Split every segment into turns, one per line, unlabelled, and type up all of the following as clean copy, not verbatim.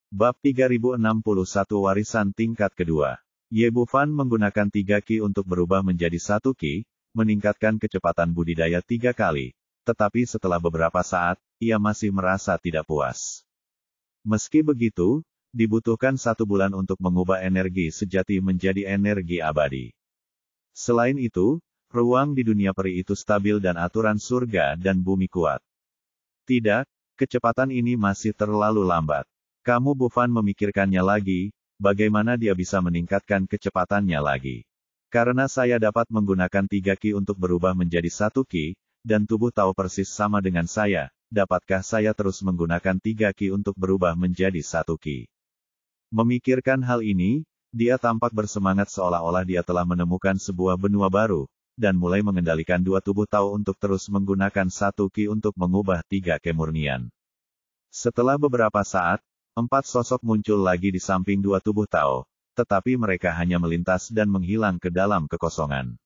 Bab 3061 Warisan tingkat kedua. Ye Bufan menggunakan 3 Ki untuk berubah menjadi 1 Ki, meningkatkan kecepatan budidaya 3 kali. Tetapi setelah beberapa saat, ia masih merasa tidak puas. Meski begitu, dibutuhkan 1 bulan untuk mengubah energi sejati menjadi energi abadi. Selain itu, ruang di dunia peri itu stabil dan aturan surga dan bumi kuat. Tidak, kecepatan ini masih terlalu lambat. Kamu Bufan memikirkannya lagi, bagaimana dia bisa meningkatkan kecepatannya lagi. Karena saya dapat menggunakan 3 Ki untuk berubah menjadi 1 Ki, dan tubuh tahu persis sama dengan saya, dapatkah saya terus menggunakan 3 Ki untuk berubah menjadi 1 Ki? Memikirkan hal ini, dia tampak bersemangat seolah-olah dia telah menemukan sebuah benua baru, dan mulai mengendalikan 2 tubuh tahu untuk terus menggunakan 1 Ki untuk mengubah 3 kemurnian. Setelah beberapa saat, 4 sosok muncul lagi di samping 2 tubuh Tao, tetapi mereka hanya melintas dan menghilang ke dalam kekosongan.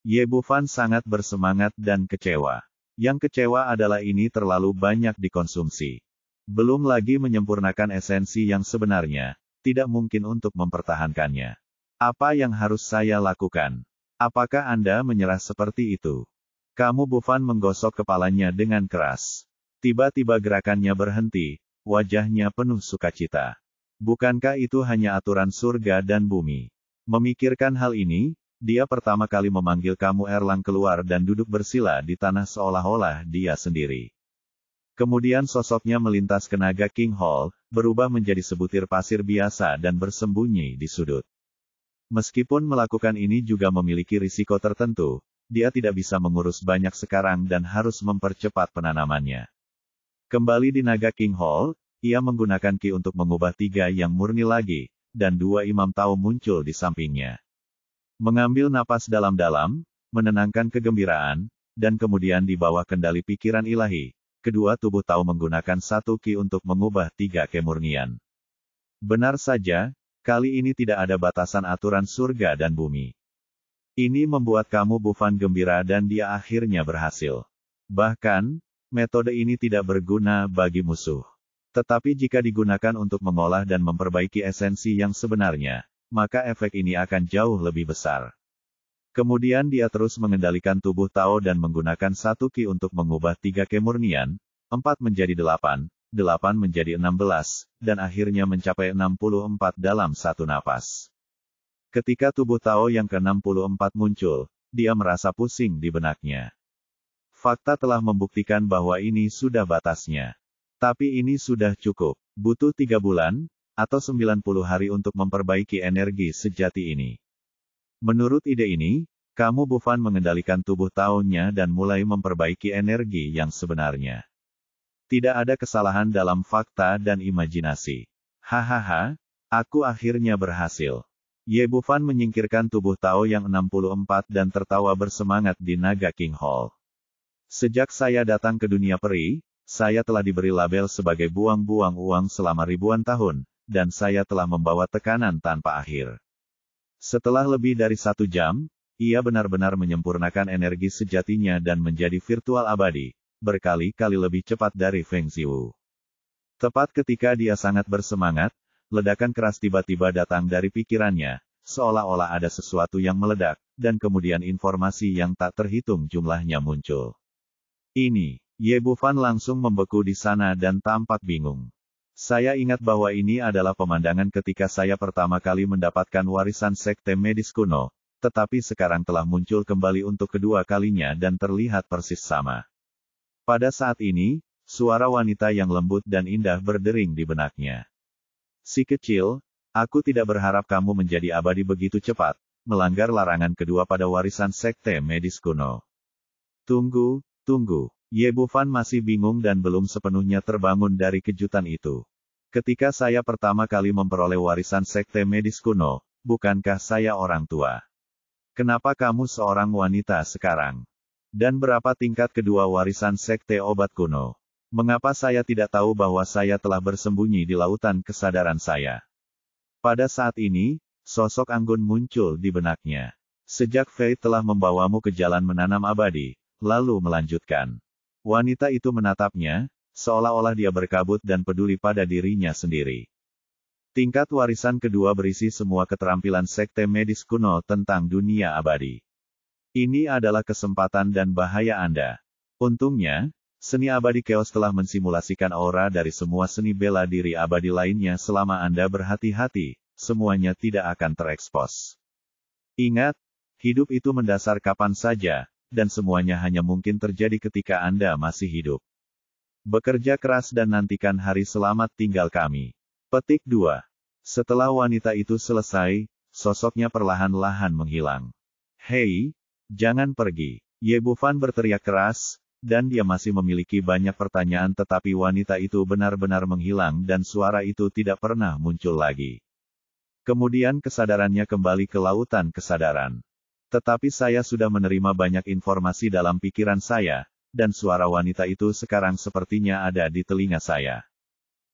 Ye Bufan sangat bersemangat dan kecewa. Yang kecewa adalah ini terlalu banyak dikonsumsi. Belum lagi menyempurnakan esensi yang sebenarnya, tidak mungkin untuk mempertahankannya. Apa yang harus saya lakukan? Apakah Anda menyerah seperti itu? Kamu Bufan menggosok kepalanya dengan keras. Tiba-tiba gerakannya berhenti. Wajahnya penuh sukacita. Bukankah itu hanya aturan surga dan bumi? Memikirkan hal ini, dia pertama kali memanggil kamu Erlang keluar dan duduk bersila di tanah seolah-olah dia sendiri. Kemudian sosoknya melintas ke naga King Hall, berubah menjadi sebutir pasir biasa dan bersembunyi di sudut. Meskipun melakukan ini juga memiliki risiko tertentu, dia tidak bisa mengurus banyak sekarang dan harus mempercepat penanamannya. Kembali di naga King Hall, ia menggunakan Ki untuk mengubah 3 yang murni lagi, dan 2 imam Tao muncul di sampingnya. Mengambil napas dalam-dalam, menenangkan kegembiraan, dan kemudian di bawah kendali pikiran ilahi, kedua tubuh Tao menggunakan 1 Ki untuk mengubah 3 kemurnian. Benar saja, kali ini tidak ada batasan aturan surga dan bumi. Ini membuat kamu Bufan gembira dan dia akhirnya berhasil. Bahkan, metode ini tidak berguna bagi musuh. Tetapi jika digunakan untuk mengolah dan memperbaiki esensi yang sebenarnya, maka efek ini akan jauh lebih besar. Kemudian dia terus mengendalikan tubuh Tao dan menggunakan 1 Ki untuk mengubah 3 kemurnian, 4 menjadi 8, 8 menjadi 16, dan akhirnya mencapai 64 dalam satu napas. Ketika tubuh Tao yang ke-64 muncul, dia merasa pusing di benaknya. Fakta telah membuktikan bahwa ini sudah batasnya. Tapi ini sudah cukup. Butuh 3 bulan, atau 90 hari untuk memperbaiki energi sejati ini. Menurut ide ini, kamu Bufan mengendalikan tubuh Tao-nya dan mulai memperbaiki energi yang sebenarnya. Tidak ada kesalahan dalam fakta dan imajinasi. Hahaha, aku akhirnya berhasil. Ye Bufan menyingkirkan tubuh Tao yang 64 dan tertawa bersemangat di naga King Hall. Sejak saya datang ke dunia peri, saya telah diberi label sebagai buang-buang uang selama ribuan tahun, dan saya telah membawa tekanan tanpa akhir. Setelah lebih dari 1 jam, ia benar-benar menyempurnakan energi sejatinya dan menjadi virtual abadi, berkali-kali lebih cepat dari Feng Ziwu. Tepat ketika dia sangat bersemangat, ledakan keras tiba-tiba datang dari pikirannya, seolah-olah ada sesuatu yang meledak, dan kemudian informasi yang tak terhitung jumlahnya muncul. Ini, Ye Bufan langsung membeku di sana dan tampak bingung. Saya ingat bahwa ini adalah pemandangan ketika saya pertama kali mendapatkan warisan sekte medis kuno, tetapi sekarang telah muncul kembali untuk kedua kalinya dan terlihat persis sama. Pada saat ini, suara wanita yang lembut dan indah berdering di benaknya. Si kecil, aku tidak berharap kamu menjadi abadi begitu cepat, melanggar larangan kedua pada warisan sekte medis kuno. Tunggu. Ye Bufan masih bingung dan belum sepenuhnya terbangun dari kejutan itu. Ketika saya pertama kali memperoleh warisan sekte medis kuno, bukankah saya orang tua? Kenapa kamu seorang wanita sekarang? Dan berapa tingkat kedua warisan sekte obat kuno? Mengapa saya tidak tahu bahwa saya telah bersembunyi di lautan kesadaran saya? Pada saat ini, sosok anggun muncul di benaknya. Sejak Fate telah membawamu ke jalan menanam abadi, lalu melanjutkan. Wanita itu menatapnya, seolah-olah dia berkabut dan peduli pada dirinya sendiri. Tingkat warisan kedua berisi semua keterampilan sekte medis kuno tentang dunia abadi. Ini adalah kesempatan dan bahaya Anda. Untungnya, seni abadi Chaos telah mensimulasikan aura dari semua seni bela diri abadi lainnya selama Anda berhati-hati, semuanya tidak akan terekspos. Ingat, hidup itu mendasar kapan saja, dan semuanya hanya mungkin terjadi ketika Anda masih hidup. Bekerja keras dan nantikan hari selamat tinggal kami. Petik 2. Setelah wanita itu selesai, sosoknya perlahan-lahan menghilang. Hei, jangan pergi. Ye Bufan berteriak keras, dan dia masih memiliki banyak pertanyaan tetapi wanita itu benar-benar menghilang dan suara itu tidak pernah muncul lagi. Kemudian kesadarannya kembali ke lautan kesadaran. Tetapi saya sudah menerima banyak informasi dalam pikiran saya, dan suara wanita itu sekarang sepertinya ada di telinga saya.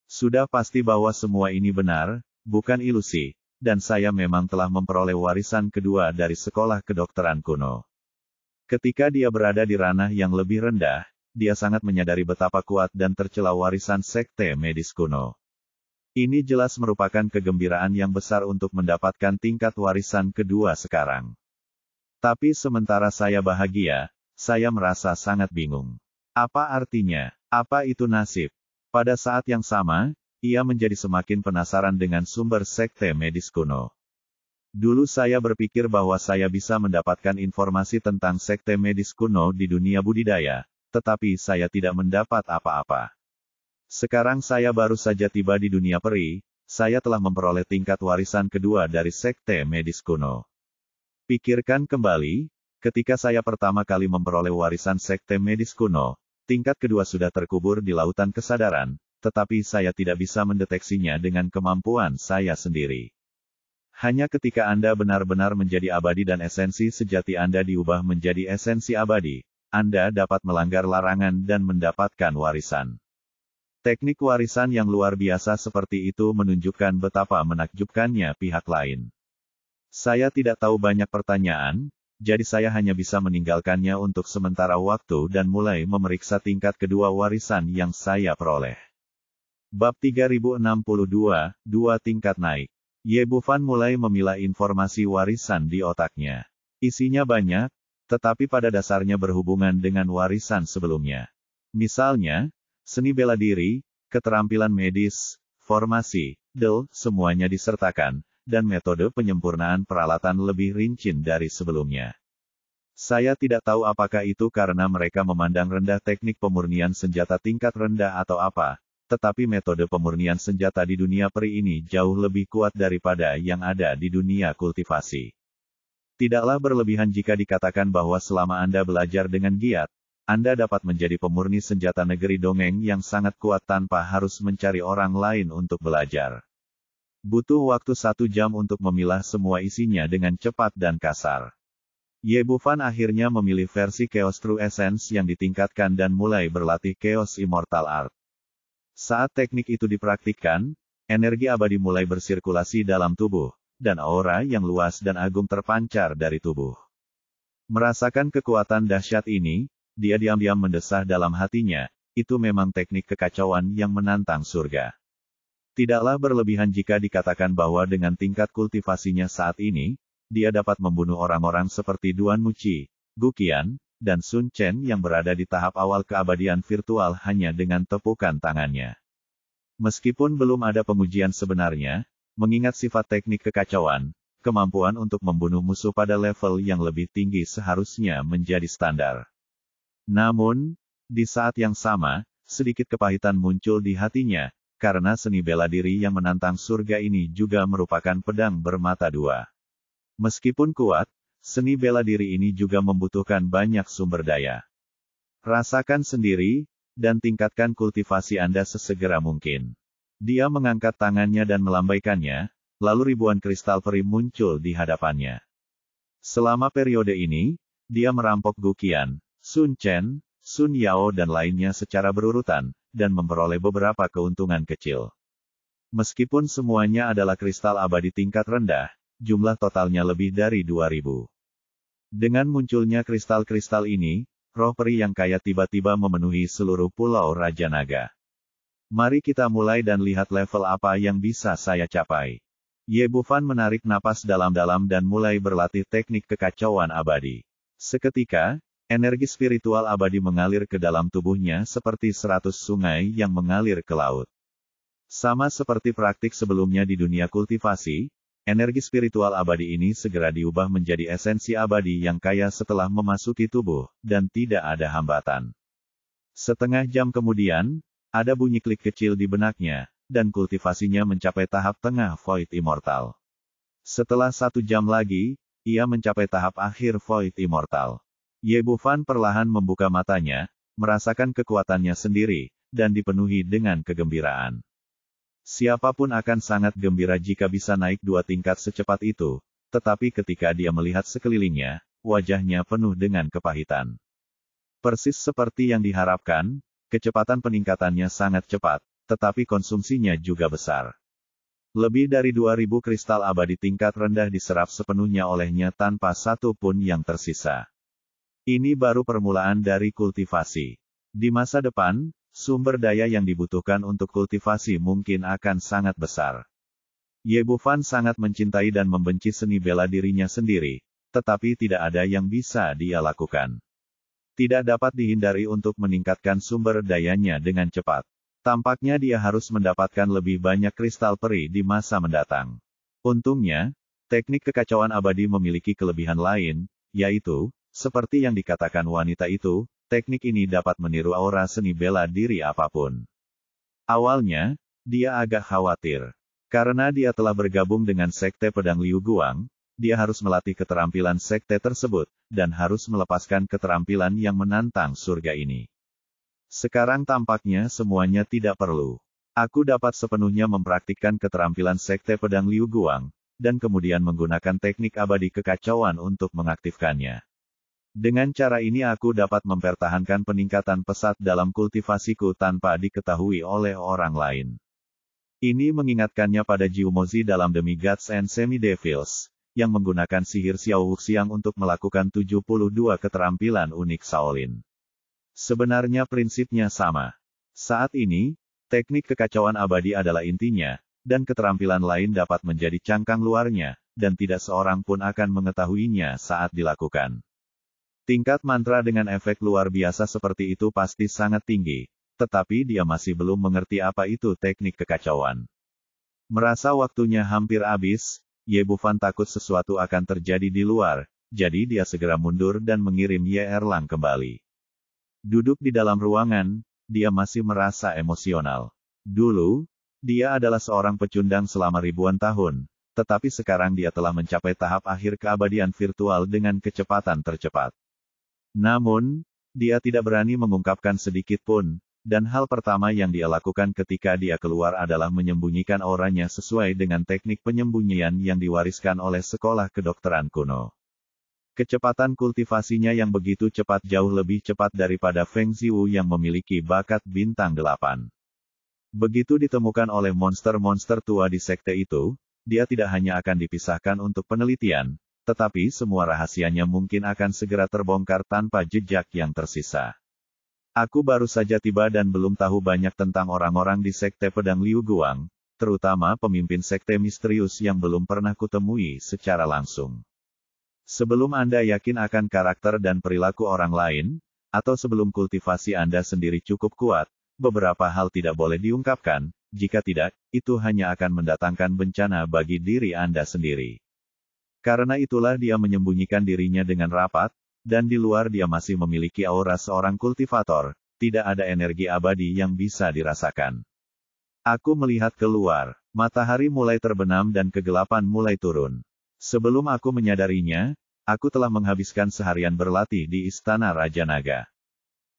Sudah pasti bahwa semua ini benar, bukan ilusi, dan saya memang telah memperoleh warisan kedua dari sekolah kedokteran kuno. Ketika dia berada di ranah yang lebih rendah, dia sangat menyadari betapa kuat dan tercela warisan sekte medis kuno. Ini jelas merupakan kegembiraan yang besar untuk mendapatkan tingkat warisan kedua sekarang. Tapi sementara saya bahagia, saya merasa sangat bingung. Apa artinya? Apa itu nasib? Pada saat yang sama, ia menjadi semakin penasaran dengan sumber sekte medis kuno. Dulu saya berpikir bahwa saya bisa mendapatkan informasi tentang sekte medis kuno di dunia budidaya, tetapi saya tidak mendapat apa-apa. Sekarang saya baru saja tiba di dunia peri, saya telah memperoleh tingkat warisan kedua dari sekte medis kuno. Pikirkan kembali, ketika saya pertama kali memperoleh warisan sekte medis kuno, tingkat kedua sudah terkubur di lautan kesadaran, tetapi saya tidak bisa mendeteksinya dengan kemampuan saya sendiri. Hanya ketika Anda benar-benar menjadi abadi dan esensi sejati Anda diubah menjadi esensi abadi, Anda dapat melanggar larangan dan mendapatkan warisan. Teknik warisan yang luar biasa seperti itu menunjukkan betapa menakjubkannya pihak lain. Saya tidak tahu banyak pertanyaan, jadi saya hanya bisa meninggalkannya untuk sementara waktu dan mulai memeriksa tingkat kedua warisan yang saya peroleh. Bab 3062, 2 tingkat naik. Ye Bufan mulai memilah informasi warisan di otaknya. Isinya banyak, tetapi pada dasarnya berhubungan dengan warisan sebelumnya. Misalnya, seni bela diri, keterampilan medis, formasi, semuanya disertakan, dan metode penyempurnaan peralatan lebih rinci dari sebelumnya. Saya tidak tahu apakah itu karena mereka memandang rendah teknik pemurnian senjata tingkat rendah atau apa, tetapi metode pemurnian senjata di dunia peri ini jauh lebih kuat daripada yang ada di dunia kultivasi. Tidaklah berlebihan jika dikatakan bahwa selama Anda belajar dengan giat, Anda dapat menjadi pemurni senjata negeri dongeng yang sangat kuat tanpa harus mencari orang lain untuk belajar. Butuh waktu 1 jam untuk memilah semua isinya dengan cepat dan kasar. Ye Bufan akhirnya memilih versi Chaos True Essence yang ditingkatkan dan mulai berlatih Chaos Immortal Art. Saat teknik itu dipraktikkan, energi abadi mulai bersirkulasi dalam tubuh, dan aura yang luas dan agung terpancar dari tubuh. Merasakan kekuatan dahsyat ini, dia diam-diam mendesah dalam hatinya, itu memang teknik kekacauan yang menantang surga. Tidaklah berlebihan jika dikatakan bahwa dengan tingkat kultivasinya saat ini, dia dapat membunuh orang-orang seperti Duan Muci, Gu Qian, dan Sun Chen yang berada di tahap awal keabadian virtual hanya dengan tepukan tangannya. Meskipun belum ada pengujian sebenarnya, mengingat sifat teknik kekacauan, kemampuan untuk membunuh musuh pada level yang lebih tinggi seharusnya menjadi standar. Namun, di saat yang sama, sedikit kepahitan muncul di hatinya, karena seni bela diri yang menantang surga ini juga merupakan pedang bermata dua. Meskipun kuat, seni bela diri ini juga membutuhkan banyak sumber daya. Rasakan sendiri, dan tingkatkan kultivasi Anda sesegera mungkin. Dia mengangkat tangannya dan melambaikannya, lalu ribuan kristal peri muncul di hadapannya. Selama periode ini, dia merampok Gu Qian, Sun Chen, Sun Yao dan lainnya secara berurutan, dan memperoleh beberapa keuntungan kecil. Meskipun semuanya adalah kristal abadi tingkat rendah, jumlah totalnya lebih dari 2000. Dengan munculnya kristal-kristal ini, roh peri yang kaya tiba-tiba memenuhi seluruh pulau Raja Naga. Mari kita mulai dan lihat level apa yang bisa saya capai. Ye Bufan menarik napas dalam-dalam dan mulai berlatih teknik kekacauan abadi. Seketika, energi spiritual abadi mengalir ke dalam tubuhnya seperti 100 sungai yang mengalir ke laut. Sama seperti praktik sebelumnya di dunia kultivasi, energi spiritual abadi ini segera diubah menjadi esensi abadi yang kaya setelah memasuki tubuh, dan tidak ada hambatan. Setengah jam kemudian, ada bunyi klik kecil di benaknya, dan kultivasinya mencapai tahap tengah Void Immortal. Setelah 1 jam lagi, ia mencapai tahap akhir Void Immortal. Ye Bufan perlahan membuka matanya, merasakan kekuatannya sendiri, dan dipenuhi dengan kegembiraan. Siapapun akan sangat gembira jika bisa naik 2 tingkat secepat itu, tetapi ketika dia melihat sekelilingnya, wajahnya penuh dengan kepahitan. Persis seperti yang diharapkan, kecepatan peningkatannya sangat cepat, tetapi konsumsinya juga besar. Lebih dari 2000 kristal abadi tingkat rendah diserap sepenuhnya olehnya tanpa satu pun yang tersisa. Ini baru permulaan dari kultivasi. Di masa depan, sumber daya yang dibutuhkan untuk kultivasi mungkin akan sangat besar. Ye Bufan sangat mencintai dan membenci seni bela dirinya sendiri, tetapi tidak ada yang bisa dia lakukan. Tidak dapat dihindari untuk meningkatkan sumber dayanya dengan cepat. Tampaknya dia harus mendapatkan lebih banyak kristal peri di masa mendatang. Untungnya, teknik kekacauan abadi memiliki kelebihan lain, yaitu, seperti yang dikatakan wanita itu, teknik ini dapat meniru aura seni bela diri apapun. Awalnya, dia agak khawatir. Karena dia telah bergabung dengan Sekte Pedang Liu Guang, dia harus melatih keterampilan sekte tersebut, dan harus melepaskan keterampilan yang menantang surga ini. Sekarang tampaknya semuanya tidak perlu. Aku dapat sepenuhnya mempraktikkan keterampilan Sekte Pedang Liu Guang, dan kemudian menggunakan teknik abadi kekacauan untuk mengaktifkannya. Dengan cara ini aku dapat mempertahankan peningkatan pesat dalam kultivasiku tanpa diketahui oleh orang lain. Ini mengingatkannya pada Jiu Mozi dalam Demigods and Semi-Devils, yang menggunakan sihir Xiao Wuxiang untuk melakukan 72 keterampilan unik Shaolin. Sebenarnya prinsipnya sama. Saat ini, teknik kekacauan abadi adalah intinya, dan keterampilan lain dapat menjadi cangkang luarnya, dan tidak seorang pun akan mengetahuinya saat dilakukan. Tingkat mantra dengan efek luar biasa seperti itu pasti sangat tinggi, tetapi dia masih belum mengerti apa itu teknik kekacauan. Merasa waktunya hampir habis, Ye Bufan takut sesuatu akan terjadi di luar, jadi dia segera mundur dan mengirim Ye Erlang kembali. Duduk di dalam ruangan, dia masih merasa emosional. Dulu, dia adalah seorang pecundang selama ribuan tahun, tetapi sekarang dia telah mencapai tahap akhir keabadian virtual dengan kecepatan tercepat. Namun, dia tidak berani mengungkapkan sedikit pun, dan hal pertama yang dia lakukan ketika dia keluar adalah menyembunyikan auranya sesuai dengan teknik penyembunyian yang diwariskan oleh sekolah kedokteran kuno. Kecepatan kultivasinya yang begitu cepat jauh lebih cepat daripada Feng Ziwu yang memiliki bakat bintang 8. Begitu ditemukan oleh monster-monster tua di sekte itu, dia tidak hanya akan dipisahkan untuk penelitian, tetapi semua rahasianya mungkin akan segera terbongkar tanpa jejak yang tersisa. Aku baru saja tiba dan belum tahu banyak tentang orang-orang di Sekte Pedang Liu Guang, terutama pemimpin sekte misterius yang belum pernah kutemui secara langsung. Sebelum Anda yakin akan karakter dan perilaku orang lain, atau sebelum kultivasi Anda sendiri cukup kuat, beberapa hal tidak boleh diungkapkan, jika tidak, itu hanya akan mendatangkan bencana bagi diri Anda sendiri. Karena itulah dia menyembunyikan dirinya dengan rapat, dan di luar dia masih memiliki aura seorang kultivator, tidak ada energi abadi yang bisa dirasakan. Aku melihat keluar, matahari mulai terbenam dan kegelapan mulai turun. Sebelum aku menyadarinya, aku telah menghabiskan seharian berlatih di Istana Raja Naga.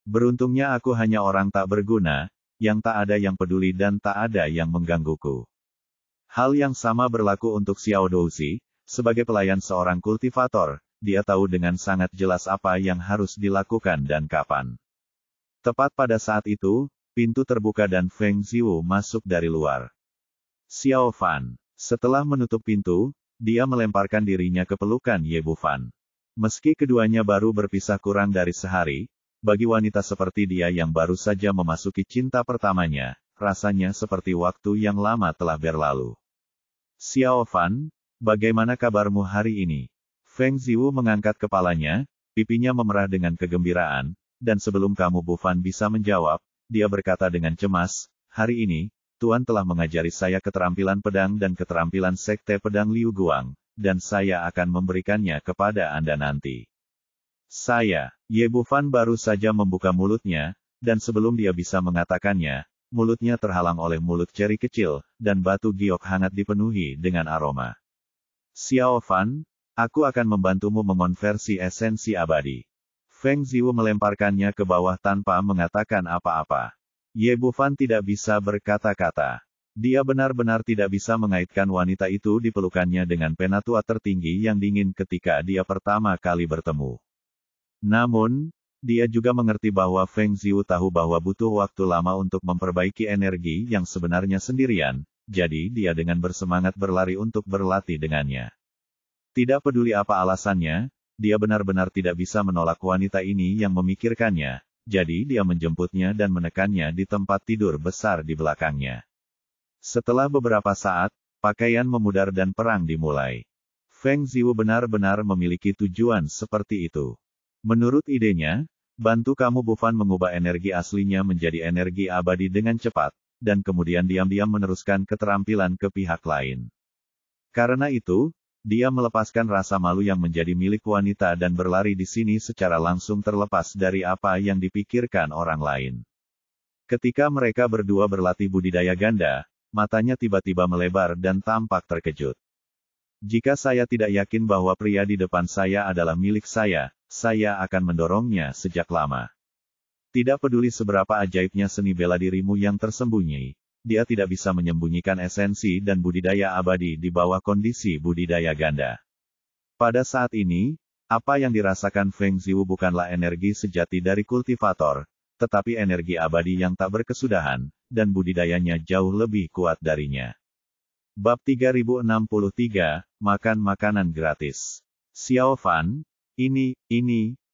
Beruntungnya aku hanya orang tak berguna, yang tak ada yang peduli dan tak ada yang menggangguku. Hal yang sama berlaku untuk Xiao Douzi, sebagai pelayan seorang kultivator. Dia tahu dengan sangat jelas apa yang harus dilakukan dan kapan. Tepat pada saat itu, pintu terbuka dan Feng Ziwu masuk dari luar. Xiao Fan. Setelah menutup pintu, dia melemparkan dirinya ke pelukan Ye Bufan. Meski keduanya baru berpisah kurang dari sehari, bagi wanita seperti dia yang baru saja memasuki cinta pertamanya, rasanya seperti waktu yang lama telah berlalu. Xiao Fan, bagaimana kabarmu hari ini? Feng Ziwu mengangkat kepalanya, pipinya memerah dengan kegembiraan, dan sebelum kamu Bu Fan bisa menjawab, dia berkata dengan cemas, hari ini, Tuan telah mengajari saya keterampilan pedang dan keterampilan sekte pedang Liu Guang, dan saya akan memberikannya kepada Anda nanti. Ye Bu Fan baru saja membuka mulutnya, dan sebelum dia bisa mengatakannya, mulutnya terhalang oleh mulut ceri kecil, dan batu giok hangat dipenuhi dengan aroma. Xiao Fan, aku akan membantumu mengonversi esensi abadi. Feng Ziwu melemparkannya ke bawah tanpa mengatakan apa-apa. Ye Bu Fan tidak bisa berkata-kata. Dia benar-benar tidak bisa mengaitkan wanita itu di pelukannya dengan penatua tertinggi yang dingin ketika dia pertama kali bertemu. Namun, dia juga mengerti bahwa Feng Ziwu tahu bahwa butuh waktu lama untuk memperbaiki energi yang sebenarnya sendirian, jadi dia dengan bersemangat berlari untuk berlatih dengannya. Tidak peduli apa alasannya, dia benar-benar tidak bisa menolak wanita ini yang memikirkannya, jadi dia menjemputnya dan menekannya di tempat tidur besar di belakangnya. Setelah beberapa saat, pakaian memudar dan perang dimulai. Feng Ziwu benar-benar memiliki tujuan seperti itu. Menurut idenya, bantu kamu Bu Fan mengubah energi aslinya menjadi energi abadi dengan cepat, dan kemudian diam-diam meneruskan keterampilan ke pihak lain. Karena itu, dia melepaskan rasa malu yang menjadi milik wanita dan berlari di sini secara langsung terlepas dari apa yang dipikirkan orang lain. Ketika mereka berdua berlatih budidaya ganda, matanya tiba-tiba melebar dan tampak terkejut. Jika saya tidak yakin bahwa pria di depan saya adalah milik saya akan mendorongnya sejak lama. Tidak peduli seberapa ajaibnya seni bela dirimu yang tersembunyi, dia tidak bisa menyembunyikan esensi dan budidaya abadi di bawah kondisi budidaya ganda. Pada saat ini, apa yang dirasakan Feng Ziwu bukanlah energi sejati dari kultivator, tetapi energi abadi yang tak berkesudahan, dan budidayanya jauh lebih kuat darinya. Bab 3063, Makan Makanan Gratis. Xiao Fan, ini,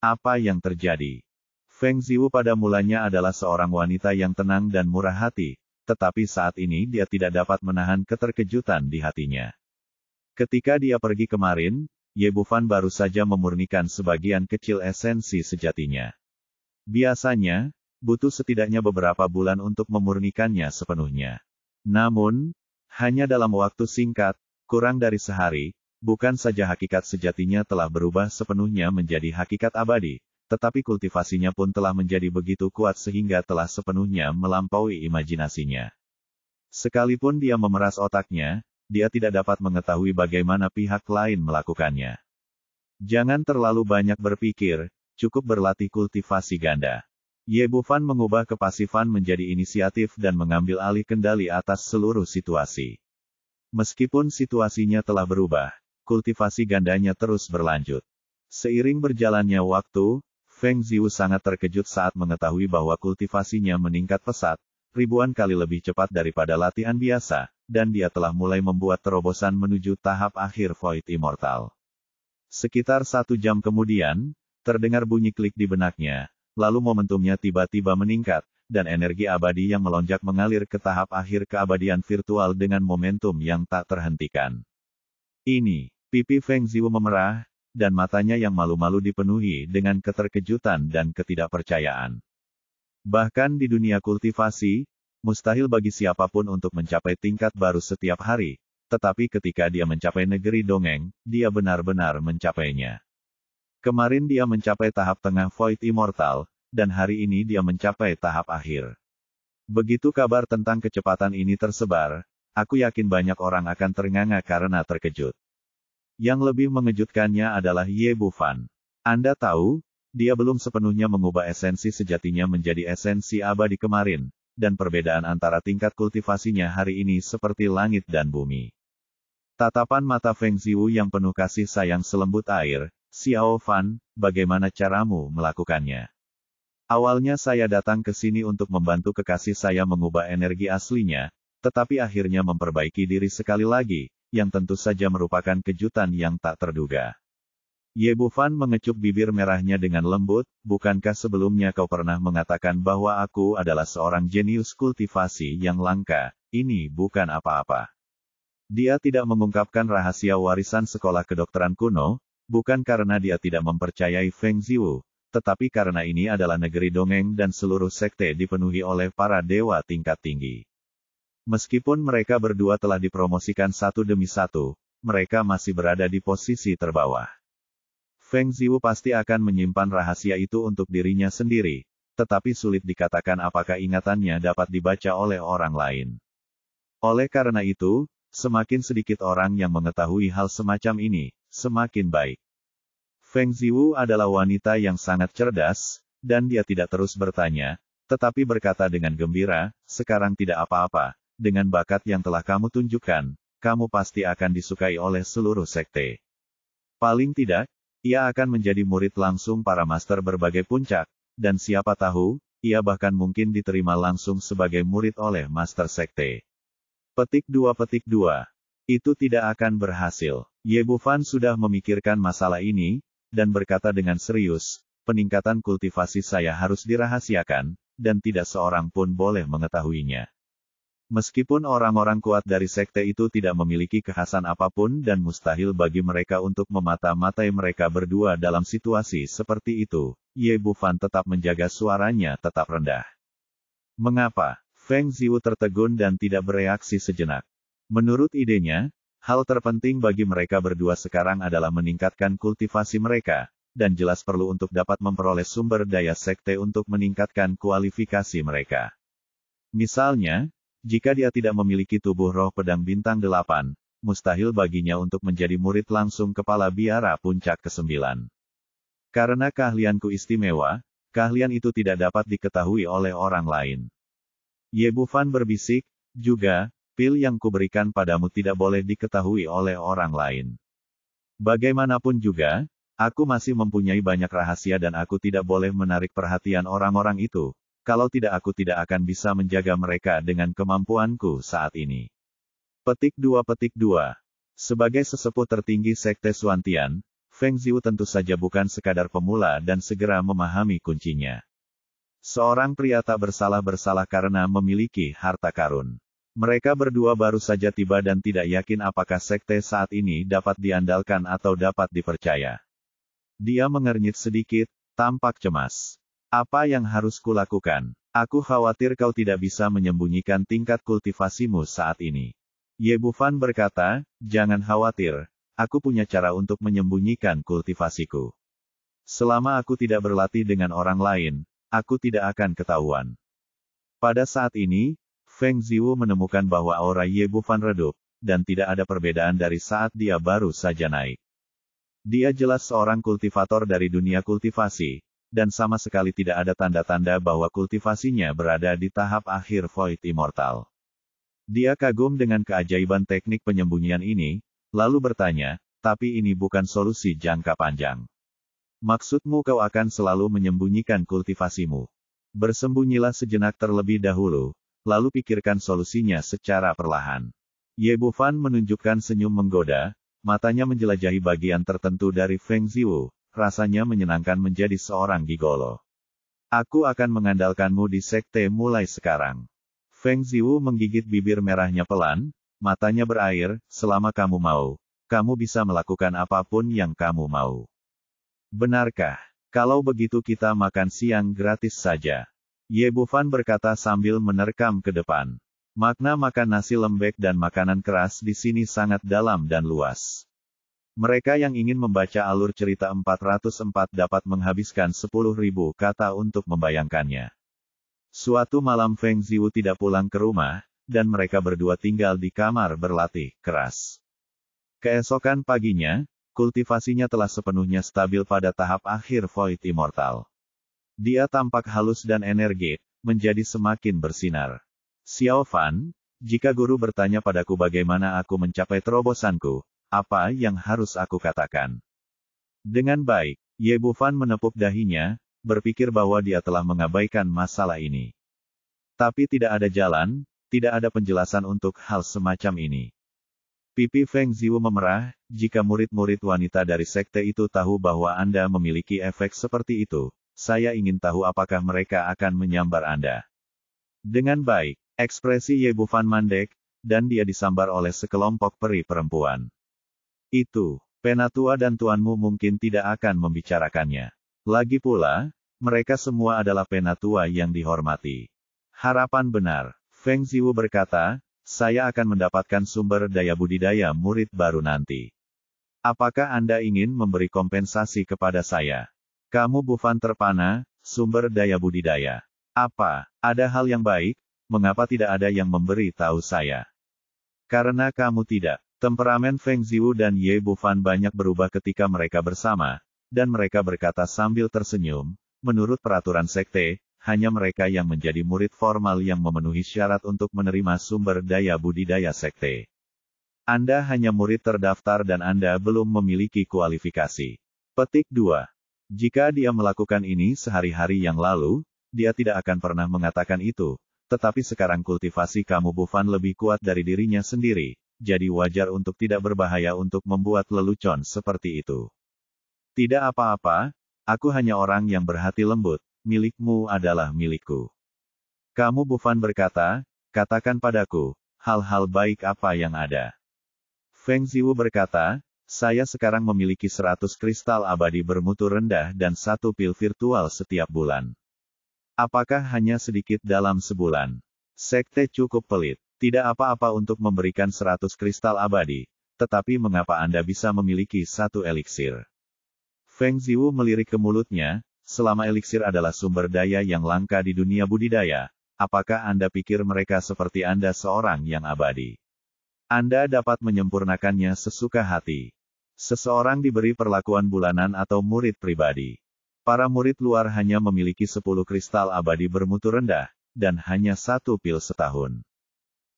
apa yang terjadi? Feng Ziwu pada mulanya adalah seorang wanita yang tenang dan murah hati, tetapi saat ini dia tidak dapat menahan keterkejutan di hatinya. Ketika dia pergi kemarin, Ye Bu Fan baru saja memurnikan sebagian kecil esensi sejatinya. Biasanya, butuh setidaknya beberapa bulan untuk memurnikannya sepenuhnya. Namun, hanya dalam waktu singkat, kurang dari sehari, bukan saja hakikat sejatinya telah berubah sepenuhnya menjadi hakikat abadi, tetapi kultivasinya pun telah menjadi begitu kuat sehingga telah sepenuhnya melampaui imajinasinya. Sekalipun dia memeras otaknya, dia tidak dapat mengetahui bagaimana pihak lain melakukannya. Jangan terlalu banyak berpikir, cukup berlatih kultivasi ganda. Ye Bu Fan mengubah kepasifan menjadi inisiatif dan mengambil alih kendali atas seluruh situasi. Meskipun situasinya telah berubah, kultivasi gandanya terus berlanjut. Seiring berjalannya waktu, Feng Ziwu sangat terkejut saat mengetahui bahwa kultivasinya meningkat pesat, ribuan kali lebih cepat daripada latihan biasa, dan dia telah mulai membuat terobosan menuju tahap akhir Void Immortal. Sekitar 1 jam kemudian, terdengar bunyi klik di benaknya, lalu momentumnya tiba-tiba meningkat, dan energi abadi yang melonjak mengalir ke tahap akhir keabadian virtual dengan momentum yang tak terhentikan. Pipi Feng Ziwu memerah, dan matanya yang malu-malu dipenuhi dengan keterkejutan dan ketidakpercayaan. Bahkan di dunia kultivasi, mustahil bagi siapapun untuk mencapai tingkat baru setiap hari, tetapi ketika dia mencapai negeri dongeng, dia benar-benar mencapainya. Kemarin dia mencapai tahap tengah Void Immortal, dan hari ini dia mencapai tahap akhir. Begitu kabar tentang kecepatan ini tersebar, aku yakin banyak orang akan ternganga karena terkejut. Yang lebih mengejutkannya adalah Ye Bu Fan. Anda tahu, dia belum sepenuhnya mengubah esensi sejatinya menjadi esensi abadi kemarin, dan perbedaan antara tingkat kultivasinya hari ini seperti langit dan bumi. Tatapan mata Feng Ziwu yang penuh kasih sayang selembut air. Xiao Fan, bagaimana caramu melakukannya? Awalnya saya datang ke sini untuk membantu kekasih saya mengubah energi aslinya, tetapi akhirnya memperbaiki diri sekali lagi, yang tentu saja merupakan kejutan yang tak terduga. Ye Bufan mengecup bibir merahnya dengan lembut, bukankah sebelumnya kau pernah mengatakan bahwa aku adalah seorang jenius kultivasi yang langka? Ini bukan apa-apa. Dia tidak mengungkapkan rahasia warisan sekolah kedokteran kuno, bukan karena dia tidak mempercayai Feng Ziwu, tetapi karena ini adalah negeri dongeng dan seluruh sekte dipenuhi oleh para dewa tingkat tinggi. Meskipun mereka berdua telah dipromosikan satu demi satu, mereka masih berada di posisi terbawah. Feng Ziwu pasti akan menyimpan rahasia itu untuk dirinya sendiri, tetapi sulit dikatakan apakah ingatannya dapat dibaca oleh orang lain. Oleh karena itu, semakin sedikit orang yang mengetahui hal semacam ini, semakin baik. Feng Ziwu adalah wanita yang sangat cerdas, dan dia tidak terus bertanya, tetapi berkata dengan gembira, sekarang tidak apa-apa, dengan bakat yang telah kamu tunjukkan, kamu pasti akan disukai oleh seluruh sekte. Paling tidak, ia akan menjadi murid langsung para master berbagai puncak, dan siapa tahu, ia bahkan mungkin diterima langsung sebagai murid oleh master sekte. Petik 2. Itu tidak akan berhasil. Ye Bufan sudah memikirkan masalah ini, dan berkata dengan serius, peningkatan kultivasi saya harus dirahasiakan, dan tidak seorang pun boleh mengetahuinya. Meskipun orang-orang kuat dari sekte itu tidak memiliki kekhasan apapun dan mustahil bagi mereka untuk memata-matai mereka berdua dalam situasi seperti itu, Ye Bufan tetap menjaga suaranya tetap rendah. Mengapa? Feng Ziwu tertegun dan tidak bereaksi sejenak. Menurut idenya, hal terpenting bagi mereka berdua sekarang adalah meningkatkan kultivasi mereka, dan jelas perlu untuk dapat memperoleh sumber daya sekte untuk meningkatkan kualifikasi mereka. Misalnya, jika dia tidak memiliki tubuh roh pedang bintang 8, mustahil baginya untuk menjadi murid langsung kepala biara puncak ke-9. Karena keahlianku istimewa, keahlian itu tidak dapat diketahui oleh orang lain. Ye Bufan berbisik, juga, pil yang kuberikan padamu tidak boleh diketahui oleh orang lain. Bagaimanapun juga, aku masih mempunyai banyak rahasia dan aku tidak boleh menarik perhatian orang-orang itu. Kalau tidak aku tidak akan bisa menjaga mereka dengan kemampuanku saat ini. Petik 2. Sebagai sesepuh tertinggi sekte Xuantian, Feng Ziwu tentu saja bukan sekadar pemula dan segera memahami kuncinya. Seorang pria tak bersalah karena memiliki harta karun. Mereka berdua baru saja tiba dan tidak yakin apakah sekte saat ini dapat diandalkan atau dapat dipercaya. Dia mengernyit sedikit, tampak cemas. Apa yang harus kulakukan? Aku khawatir kau tidak bisa menyembunyikan tingkat kultivasimu saat ini. Ye Bufan berkata, jangan khawatir, aku punya cara untuk menyembunyikan kultivasiku. Selama aku tidak berlatih dengan orang lain, aku tidak akan ketahuan. Pada saat ini, Feng Ziwu menemukan bahwa aura Ye Bufan redup, dan tidak ada perbedaan dari saat dia baru saja naik. Dia jelas seorang kultivator dari dunia kultivasi, dan sama sekali tidak ada tanda-tanda bahwa kultivasinya berada di tahap akhir Void Immortal. Dia kagum dengan keajaiban teknik penyembunyian ini, lalu bertanya, tapi ini bukan solusi jangka panjang. Maksudmu kau akan selalu menyembunyikan kultivasimu? Bersembunyilah sejenak terlebih dahulu, lalu pikirkan solusinya secara perlahan. Ye Bufan menunjukkan senyum menggoda, matanya menjelajahi bagian tertentu dari Feng Ziwu. Rasanya menyenangkan menjadi seorang gigolo. Aku akan mengandalkanmu di sekte mulai sekarang. Feng Ziwu menggigit bibir merahnya pelan, matanya berair, selama kamu mau, kamu bisa melakukan apapun yang kamu mau. Benarkah? Kalau begitu kita makan siang gratis saja. Ye Bufan berkata sambil menerkam ke depan. Makna makan nasi lembek dan makanan keras di sini sangat dalam dan luas. Mereka yang ingin membaca alur cerita 404 dapat menghabiskan 10.000 kata untuk membayangkannya. Suatu malam Feng Ziwu tidak pulang ke rumah, dan mereka berdua tinggal di kamar berlatih keras. Keesokan paginya, kultivasinya telah sepenuhnya stabil pada tahap akhir Void Immortal. Dia tampak halus dan energik, menjadi semakin bersinar. Xiao Fan, jika guru bertanya padaku bagaimana aku mencapai terobosanku, apa yang harus aku katakan? Dengan baik, Ye Bufan menepuk dahinya, berpikir bahwa dia telah mengabaikan masalah ini. Tapi tidak ada jalan, tidak ada penjelasan untuk hal semacam ini. Pipi Feng Ziwu memerah, jika murid-murid wanita dari sekte itu tahu bahwa Anda memiliki efek seperti itu, saya ingin tahu apakah mereka akan menyambar Anda. Dengan baik, ekspresi Ye Bufan mandek, dan dia disambar oleh sekelompok peri perempuan. Itu, penatua dan tuanmu mungkin tidak akan membicarakannya. Lagi pula, mereka semua adalah penatua yang dihormati. Harapan benar, Feng Ziwu berkata, saya akan mendapatkan sumber daya budidaya murid baru nanti. Apakah Anda ingin memberi kompensasi kepada saya? Kamu Bufan terpana, sumber daya budidaya. Apa, ada hal yang baik, mengapa tidak ada yang memberi tahu saya? Karena kamu tidak. Temperamen Feng Ziwu dan Ye Bufan banyak berubah ketika mereka bersama, dan mereka berkata sambil tersenyum, menurut peraturan sekte, hanya mereka yang menjadi murid formal yang memenuhi syarat untuk menerima sumber daya budidaya sekte. Anda hanya murid terdaftar dan Anda belum memiliki kualifikasi. Petik 2. Jika dia melakukan ini sehari-hari yang lalu, dia tidak akan pernah mengatakan itu, tetapi sekarang kultivasi kamu Bufan lebih kuat dari dirinya sendiri, jadi wajar untuk tidak berbahaya untuk membuat lelucon seperti itu. Tidak apa-apa, aku hanya orang yang berhati lembut. Milikmu adalah milikku. Kamu Bufan berkata, katakan padaku, hal-hal baik apa yang ada. Feng Ziwu berkata, saya sekarang memiliki 100 kristal abadi bermutu rendah dan 1 pil virtual setiap bulan. Apakah hanya sedikit dalam sebulan? Sekte cukup pelit. Tidak apa-apa untuk memberikan 100 kristal abadi, tetapi mengapa Anda bisa memiliki 1 eliksir? Feng Ziwu melirik ke mulutnya. Selama eliksir adalah sumber daya yang langka di dunia budidaya, apakah Anda pikir mereka seperti Anda seorang yang abadi? Anda dapat menyempurnakannya sesuka hati. Seseorang diberi perlakuan bulanan atau murid pribadi. Para murid luar hanya memiliki 10 kristal abadi bermutu rendah, dan hanya 1 pil setahun.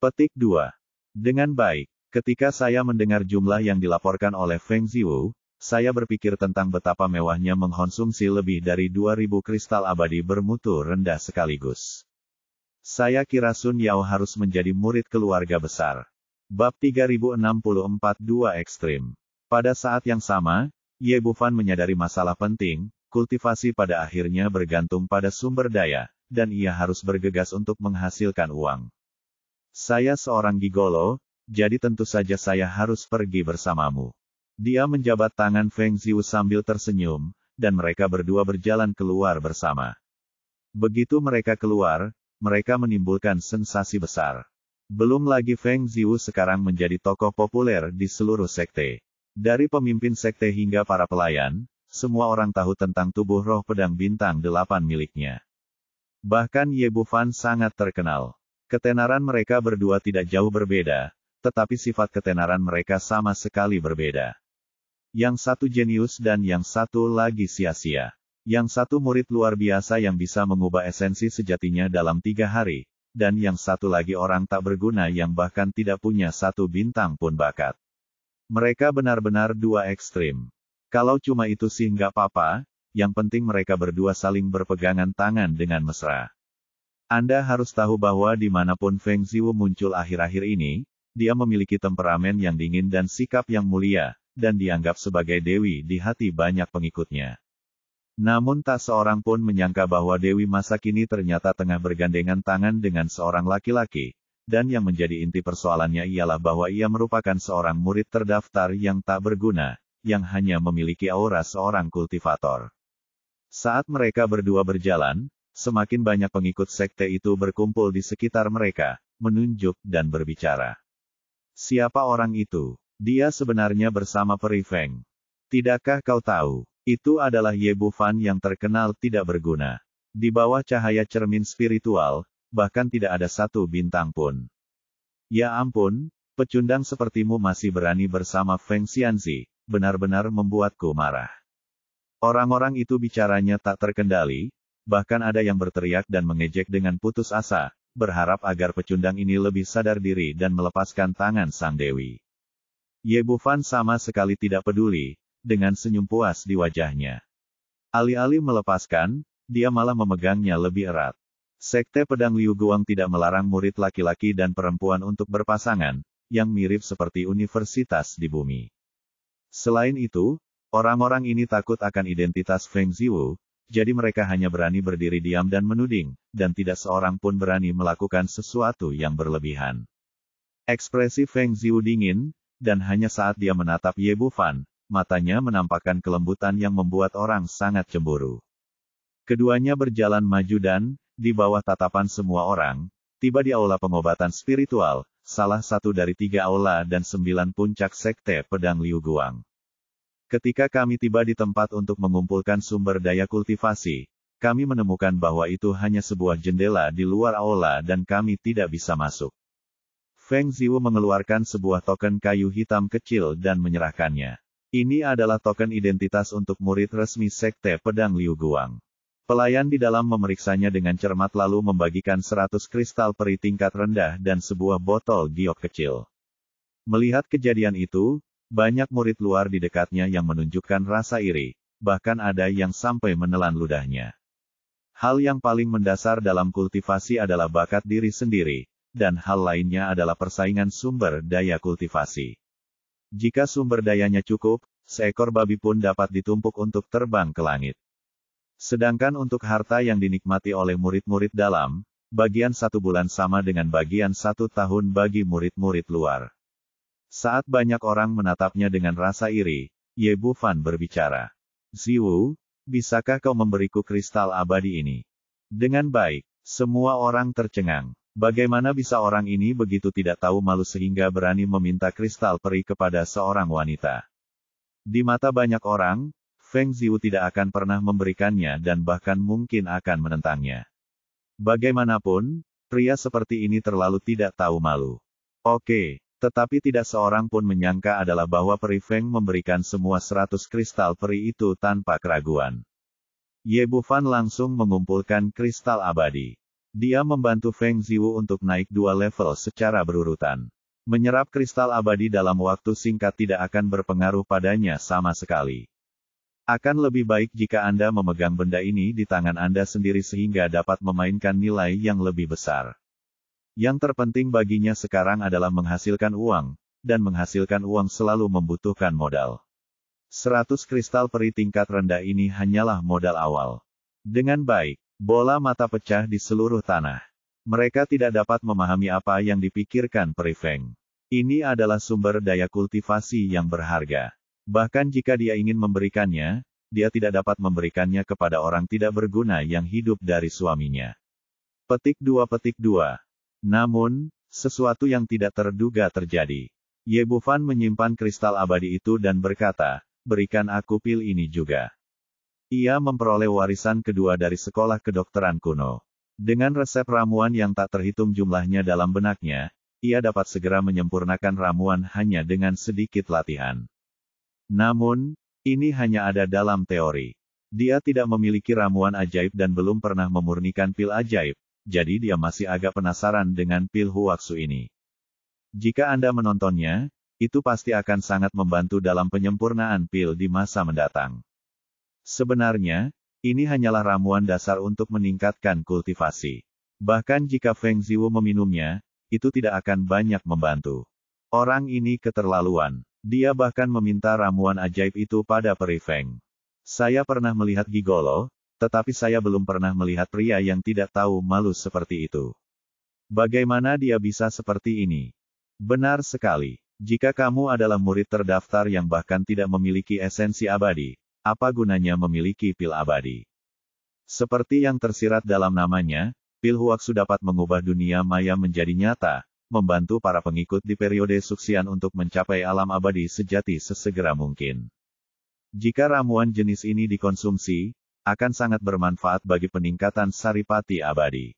Petik 2. Dengan baik, ketika saya mendengar jumlah yang dilaporkan oleh Feng Ziwu, saya berpikir tentang betapa mewahnya mengkonsumsi lebih dari 2000 kristal abadi bermutu rendah sekaligus. Saya kira Sun Yao harus menjadi murid keluarga besar. Bab 3064 2 Ekstrim. Pada saat yang sama, Ye Bufan menyadari masalah penting, kultivasi pada akhirnya bergantung pada sumber daya, dan ia harus bergegas untuk menghasilkan uang. Saya seorang gigolo, jadi tentu saja saya harus pergi bersamamu. Dia menjabat tangan Feng Ziwu sambil tersenyum, dan mereka berdua berjalan keluar bersama. Begitu mereka keluar, mereka menimbulkan sensasi besar. Belum lagi Feng Ziwu sekarang menjadi tokoh populer di seluruh sekte. Dari pemimpin sekte hingga para pelayan, semua orang tahu tentang tubuh roh pedang bintang 8 miliknya. Bahkan Ye Bufan sangat terkenal. Ketenaran mereka berdua tidak jauh berbeda, tetapi sifat ketenaran mereka sama sekali berbeda. Yang satu jenius dan yang satu lagi sia-sia. Yang satu murid luar biasa yang bisa mengubah esensi sejatinya dalam 3 hari, dan yang satu lagi orang tak berguna yang bahkan tidak punya 1 bintang pun bakat. Mereka benar-benar 2 ekstrim. Kalau cuma itu sih nggak apa-apa, yang penting mereka berdua saling berpegangan tangan dengan mesra. Anda harus tahu bahwa dimanapun Feng Ziwu muncul akhir-akhir ini, dia memiliki temperamen yang dingin dan sikap yang mulia, dan dianggap sebagai dewi di hati banyak pengikutnya. Namun tak seorang pun menyangka bahwa dewi masa kini ternyata tengah bergandengan tangan dengan seorang laki-laki, dan yang menjadi inti persoalannya ialah bahwa ia merupakan seorang murid terdaftar yang tak berguna, yang hanya memiliki aura seorang kultivator. Saat mereka berdua berjalan, semakin banyak pengikut sekte itu berkumpul di sekitar mereka, menunjuk dan berbicara. Siapa orang itu? Dia sebenarnya bersama Peri Feng. Tidakkah kau tahu? Itu adalah Ye Bufan yang terkenal tidak berguna. Di bawah cahaya cermin spiritual, bahkan tidak ada 1 bintang pun. Ya ampun, pecundang sepertimu masih berani bersama Feng Xianzi, benar-benar membuatku marah. Orang-orang itu bicaranya tak terkendali, bahkan ada yang berteriak dan mengejek dengan putus asa, berharap agar pecundang ini lebih sadar diri dan melepaskan tangan sang dewi. Ye Bufan sama sekali tidak peduli, dengan senyum puas di wajahnya. Alih-alih melepaskan, dia malah memegangnya lebih erat. Sekte Pedang Liu Guang tidak melarang murid laki-laki dan perempuan untuk berpasangan, yang mirip seperti universitas di bumi. Selain itu, orang-orang ini takut akan identitas Feng Ziwu, jadi mereka hanya berani berdiri diam dan menuding, dan tidak seorang pun berani melakukan sesuatu yang berlebihan. Ekspresi Feng Ziwu dingin, dan hanya saat dia menatap Ye Bufan, matanya menampakkan kelembutan yang membuat orang sangat cemburu. Keduanya berjalan maju dan, di bawah tatapan semua orang, tiba di aula pengobatan spiritual, salah satu dari 3 aula dan 9 puncak sekte pedang Liu Guang. Ketika kami tiba di tempat untuk mengumpulkan sumber daya kultivasi, kami menemukan bahwa itu hanya sebuah jendela di luar aula dan kami tidak bisa masuk. Feng Ziwu mengeluarkan sebuah token kayu hitam kecil dan menyerahkannya. Ini adalah token identitas untuk murid resmi sekte pedang Liu Guang. Pelayan di dalam memeriksanya dengan cermat lalu membagikan 100 kristal peri tingkat rendah dan sebuah botol giok kecil. Melihat kejadian itu, banyak murid luar di dekatnya yang menunjukkan rasa iri, bahkan ada yang sampai menelan ludahnya. Hal yang paling mendasar dalam kultivasi adalah bakat diri sendiri, dan hal lainnya adalah persaingan sumber daya kultivasi. Jika sumber dayanya cukup, seekor babi pun dapat ditumpuk untuk terbang ke langit. Sedangkan untuk harta yang dinikmati oleh murid-murid dalam, bagian 1 bulan sama dengan bagian 1 tahun bagi murid-murid luar. Saat banyak orang menatapnya dengan rasa iri, Ye Bufan berbicara. Ziwu, bisakah kau memberiku kristal abadi ini? Dengan baik, semua orang tercengang. Bagaimana bisa orang ini begitu tidak tahu malu sehingga berani meminta kristal peri kepada seorang wanita? Di mata banyak orang, Feng Ziwu tidak akan pernah memberikannya dan bahkan mungkin akan menentangnya. Bagaimanapun, pria seperti ini terlalu tidak tahu malu. Oke, tetapi tidak seorang pun menyangka adalah bahwa peri Feng memberikan semua 100 kristal peri itu tanpa keraguan. Ye Bufan langsung mengumpulkan kristal abadi. Dia membantu Feng Ziwu untuk naik 2 level secara berurutan. Menyerap kristal abadi dalam waktu singkat tidak akan berpengaruh padanya sama sekali. Akan lebih baik jika Anda memegang benda ini di tangan Anda sendiri sehingga dapat memainkan nilai yang lebih besar. Yang terpenting baginya sekarang adalah menghasilkan uang, dan menghasilkan uang selalu membutuhkan modal. 100 kristal peri tingkat rendah ini hanyalah modal awal. Dengan baik, bola mata pecah di seluruh tanah. Mereka tidak dapat memahami apa yang dipikirkan peri Feng. Ini adalah sumber daya kultivasi yang berharga. Bahkan jika dia ingin memberikannya, dia tidak dapat memberikannya kepada orang tidak berguna yang hidup dari suaminya. Petik 2. Namun, sesuatu yang tidak terduga terjadi. Ye Bufan menyimpan kristal abadi itu dan berkata, berikan aku pil ini juga. Ia memperoleh warisan kedua dari sekolah kedokteran kuno. Dengan resep ramuan yang tak terhitung jumlahnya dalam benaknya, ia dapat segera menyempurnakan ramuan hanya dengan sedikit latihan. Namun, ini hanya ada dalam teori. Dia tidak memiliki ramuan ajaib dan belum pernah memurnikan pil ajaib, jadi dia masih agak penasaran dengan pil Huaxu ini. Jika Anda menontonnya, itu pasti akan sangat membantu dalam penyempurnaan pil di masa mendatang. Sebenarnya, ini hanyalah ramuan dasar untuk meningkatkan kultivasi. Bahkan jika Feng Ziwu meminumnya, itu tidak akan banyak membantu. Orang ini keterlaluan. Dia bahkan meminta ramuan ajaib itu pada peri Feng. Saya pernah melihat gigolo, tetapi saya belum pernah melihat pria yang tidak tahu malu seperti itu. Bagaimana dia bisa seperti ini? Benar sekali. Jika kamu adalah murid terdaftar yang bahkan tidak memiliki esensi abadi, apa gunanya memiliki pil abadi? Seperti yang tersirat dalam namanya, pil Huaxu dapat mengubah dunia maya menjadi nyata, membantu para pengikut di periode Suxian untuk mencapai alam abadi sejati sesegera mungkin. Jika ramuan jenis ini dikonsumsi, akan sangat bermanfaat bagi peningkatan saripati abadi.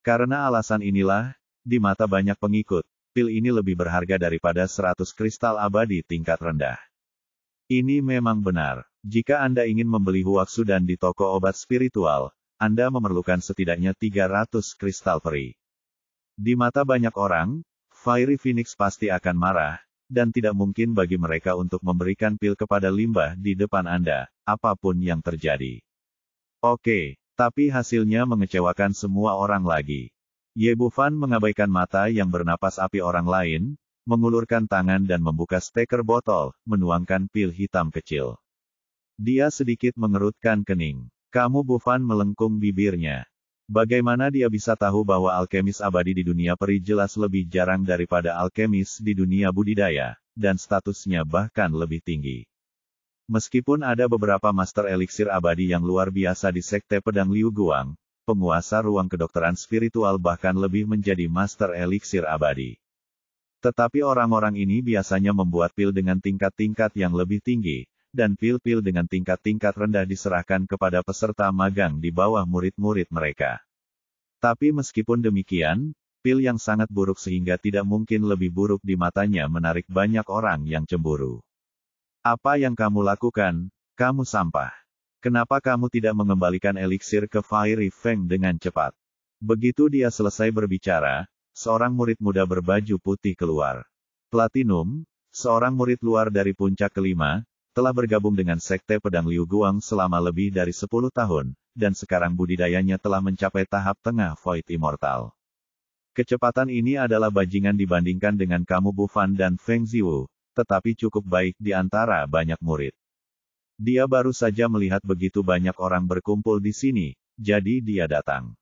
Karena alasan inilah, di mata banyak pengikut, pil ini lebih berharga daripada 100 kristal abadi tingkat rendah. Ini memang benar. Jika Anda ingin membeli Huaxu dan di toko obat spiritual, Anda memerlukan setidaknya 300 kristal peri. Di mata banyak orang, Fiery Phoenix pasti akan marah, dan tidak mungkin bagi mereka untuk memberikan pil kepada limbah di depan Anda, apapun yang terjadi. Oke, tapi hasilnya mengecewakan semua orang lagi. Ye Bufan mengabaikan mata yang bernapas api orang lain, mengulurkan tangan dan membuka steker botol, menuangkan pil hitam kecil. Dia sedikit mengerutkan kening. Kamu Bufan melengkung bibirnya. Bagaimana dia bisa tahu bahwa alkemis abadi di dunia peri jelas lebih jarang daripada alkemis di dunia budidaya, dan statusnya bahkan lebih tinggi. Meskipun ada beberapa master eliksir abadi yang luar biasa di Sekte Pedang Liu Guang, penguasa ruang kedokteran spiritual bahkan lebih menjadi master eliksir abadi. Tetapi orang-orang ini biasanya membuat pil dengan tingkat-tingkat yang lebih tinggi, dan pil-pil dengan tingkat-tingkat rendah diserahkan kepada peserta magang di bawah murid-murid mereka. Tapi meskipun demikian, pil yang sangat buruk sehingga tidak mungkin lebih buruk di matanya menarik banyak orang yang cemburu. Apa yang kamu lakukan? Kamu sampah. Kenapa kamu tidak mengembalikan eliksir ke Fiery Feng dengan cepat? Begitu dia selesai berbicara, seorang murid muda berbaju putih keluar. Platinum, seorang murid luar dari puncak kelima, telah bergabung dengan Sekte Pedang Liu Guang selama lebih dari 10 tahun, dan sekarang budidayanya telah mencapai tahap tengah Void Immortal. Kecepatan ini adalah bajingan dibandingkan dengan kamu Bufan dan Feng Ziwu, tetapi cukup baik di antara banyak murid. Dia baru saja melihat begitu banyak orang berkumpul di sini, jadi dia datang.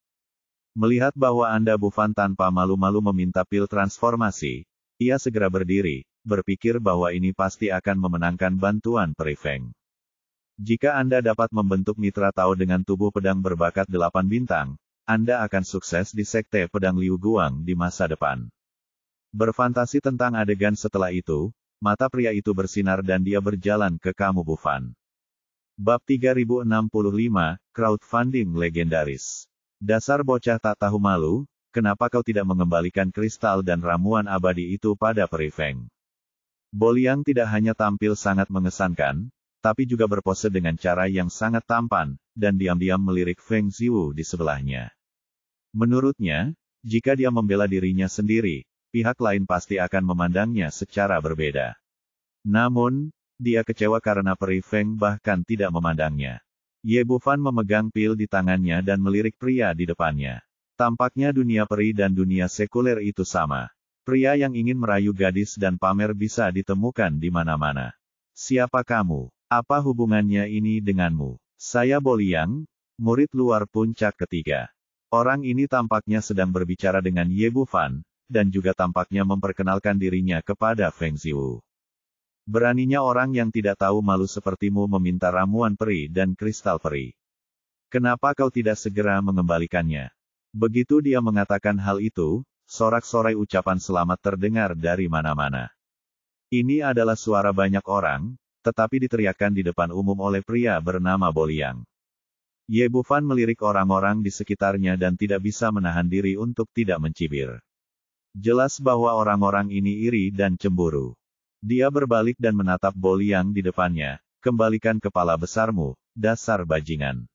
Melihat bahwa Anda Bufan tanpa malu-malu meminta pil transformasi, ia segera berdiri, berpikir bahwa ini pasti akan memenangkan bantuan Peri Feng. Jika Anda dapat membentuk mitra Tao dengan tubuh pedang berbakat 8 bintang, Anda akan sukses di Sekte Pedang Liu Guang di masa depan. Berfantasi tentang adegan setelah itu, mata pria itu bersinar dan dia berjalan ke kamu Bufan. Bab 3065, Crowdfunding Legendaris. Dasar bocah tak tahu malu, kenapa kau tidak mengembalikan kristal dan ramuan abadi itu pada Peri Feng? Boliang tidak hanya tampil sangat mengesankan, tapi juga berpose dengan cara yang sangat tampan, dan diam-diam melirik Feng Ziwu di sebelahnya. Menurutnya, jika dia membela dirinya sendiri, pihak lain pasti akan memandangnya secara berbeda. Namun, dia kecewa karena Peri Feng bahkan tidak memandangnya. Ye Bufan memegang pil di tangannya dan melirik pria di depannya. Tampaknya dunia peri dan dunia sekuler itu sama. Pria yang ingin merayu gadis dan pamer bisa ditemukan di mana-mana. Siapa kamu? Apa hubungannya ini denganmu? Saya Boliang, murid luar puncak ketiga. Orang ini tampaknya sedang berbicara dengan Ye Bufan, dan juga tampaknya memperkenalkan dirinya kepada Feng Ziwu. Beraninya orang yang tidak tahu malu sepertimu meminta ramuan peri dan kristal peri. Kenapa kau tidak segera mengembalikannya? Begitu dia mengatakan hal itu, sorak-sorai ucapan selamat terdengar dari mana-mana. Ini adalah suara banyak orang, tetapi diteriakkan di depan umum oleh pria bernama Boliang. Ye Bufan melirik orang-orang di sekitarnya dan tidak bisa menahan diri untuk tidak mencibir. Jelas bahwa orang-orang ini iri dan cemburu. Dia berbalik dan menatap Boliang di depannya, kembalikan kepala besarmu, dasar bajingan.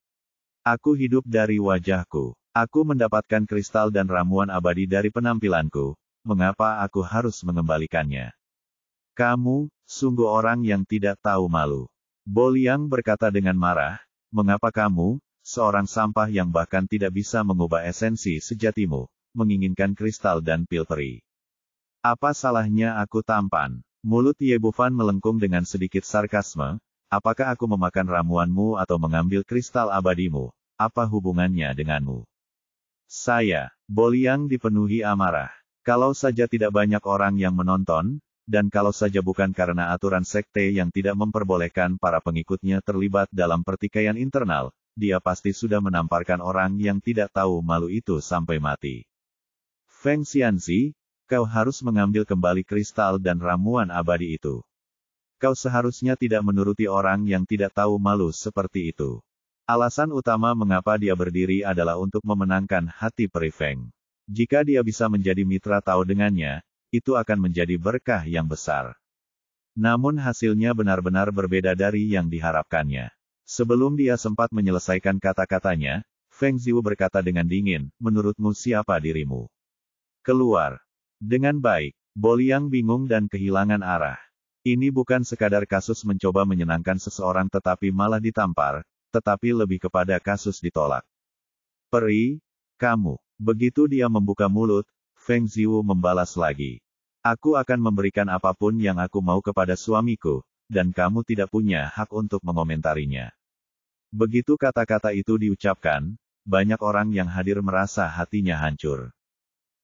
Aku hidup dari wajahku. Aku mendapatkan kristal dan ramuan abadi dari penampilanku, mengapa aku harus mengembalikannya? Kamu, sungguh orang yang tidak tahu malu. Boliang berkata dengan marah, mengapa kamu, seorang sampah yang bahkan tidak bisa mengubah esensi sejatimu, menginginkan kristal dan pil peri? Apa salahnya aku tampan? Mulut Ye Bufan melengkung dengan sedikit sarkasme, apakah aku memakan ramuanmu atau mengambil kristal abadimu, apa hubungannya denganmu? Saya, Boliang dipenuhi amarah. Kalau saja tidak banyak orang yang menonton, dan kalau saja bukan karena aturan sekte yang tidak memperbolehkan para pengikutnya terlibat dalam pertikaian internal, dia pasti sudah menamparkan orang yang tidak tahu malu itu sampai mati. Feng Xianzi, kau harus mengambil kembali kristal dan ramuan abadi itu. Kau seharusnya tidak menuruti orang yang tidak tahu malu seperti itu. Alasan utama mengapa dia berdiri adalah untuk memenangkan hati Peri Feng. Jika dia bisa menjadi mitra Tao dengannya, itu akan menjadi berkah yang besar. Namun hasilnya benar-benar berbeda dari yang diharapkannya. Sebelum dia sempat menyelesaikan kata-katanya, Feng Ziwu berkata dengan dingin, menurutmu siapa dirimu? Keluar. Dengan baik, Boliang bingung dan kehilangan arah. Ini bukan sekadar kasus mencoba menyenangkan seseorang tetapi malah ditampar, tetapi lebih kepada kasus ditolak. Peri, kamu. Begitu dia membuka mulut, Feng Ziwu membalas lagi. Aku akan memberikan apapun yang aku mau kepada suamiku, dan kamu tidak punya hak untuk mengomentarinya. Begitu kata-kata itu diucapkan, banyak orang yang hadir merasa hatinya hancur.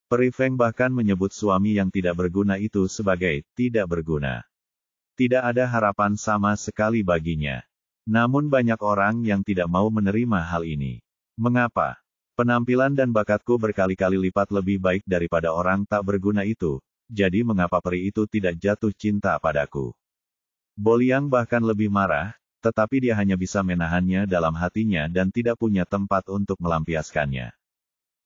Peri Feng bahkan menyebut suami yang tidak berguna itu sebagai tidak berguna. Tidak ada harapan sama sekali baginya. Namun banyak orang yang tidak mau menerima hal ini. Mengapa? Penampilan dan bakatku berkali-kali lipat lebih baik daripada orang tak berguna itu. Jadi mengapa peri itu tidak jatuh cinta padaku? Boliang bahkan lebih marah, tetapi dia hanya bisa menahannya dalam hatinya dan tidak punya tempat untuk melampiaskannya.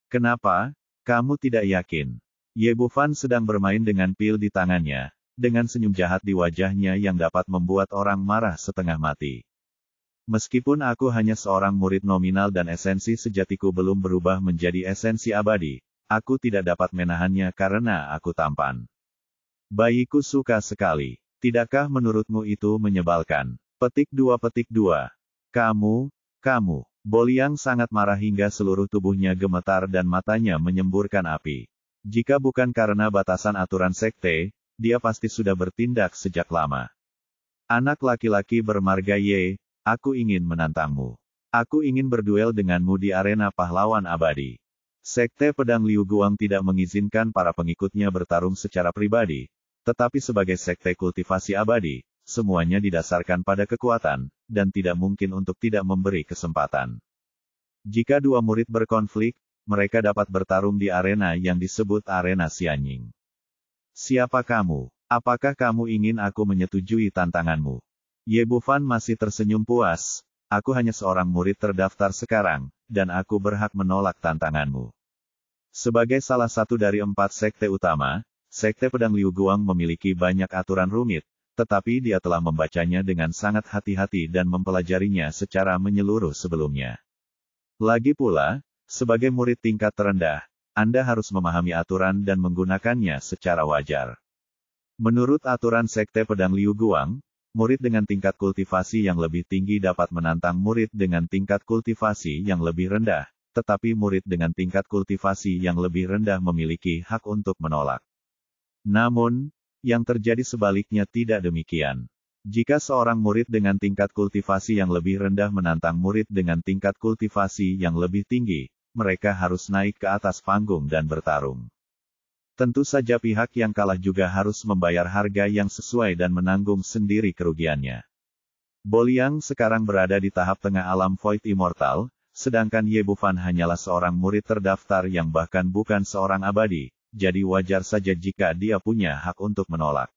Kenapa? Kamu tidak yakin? Ye Bufan sedang bermain dengan pil di tangannya, dengan senyum jahat di wajahnya yang dapat membuat orang marah setengah mati. Meskipun aku hanya seorang murid nominal dan esensi sejatiku belum berubah menjadi esensi abadi, aku tidak dapat menahannya karena aku tampan. Bayiku suka sekali. Tidakkah menurutmu itu menyebalkan? Petik 2. Kamu. Boliang sangat marah hingga seluruh tubuhnya gemetar dan matanya menyemburkan api. Jika bukan karena batasan aturan sekte, dia pasti sudah bertindak sejak lama. Anak laki-laki bermarga Ye, aku ingin menantangmu. Aku ingin berduel denganmu di arena pahlawan abadi. Sekte Pedang Liu Guang tidak mengizinkan para pengikutnya bertarung secara pribadi, tetapi sebagai sekte kultivasi abadi, semuanya didasarkan pada kekuatan, dan tidak mungkin untuk tidak memberi kesempatan. Jika dua murid berkonflik, mereka dapat bertarung di arena yang disebut arena Xianying. Siapa kamu? Apakah kamu ingin aku menyetujui tantanganmu? Ye Bufan masih tersenyum puas, aku hanya seorang murid terdaftar sekarang, dan aku berhak menolak tantanganmu. Sebagai salah satu dari 4 sekte utama, Sekte Pedang Liu Guang memiliki banyak aturan rumit, tetapi dia telah membacanya dengan sangat hati-hati dan mempelajarinya secara menyeluruh sebelumnya. Lagi pula, sebagai murid tingkat terendah, Anda harus memahami aturan dan menggunakannya secara wajar. Menurut aturan Sekte Pedang Liu Guang, murid dengan tingkat kultivasi yang lebih tinggi dapat menantang murid dengan tingkat kultivasi yang lebih rendah, tetapi murid dengan tingkat kultivasi yang lebih rendah memiliki hak untuk menolak. Namun, yang terjadi sebaliknya tidak demikian. Jika seorang murid dengan tingkat kultivasi yang lebih rendah menantang murid dengan tingkat kultivasi yang lebih tinggi, mereka harus naik ke atas panggung dan bertarung. Tentu saja pihak yang kalah juga harus membayar harga yang sesuai dan menanggung sendiri kerugiannya. Boliang sekarang berada di tahap tengah alam Void Immortal, sedangkan Ye Bufan hanyalah seorang murid terdaftar yang bahkan bukan seorang abadi, jadi wajar saja jika dia punya hak untuk menolak.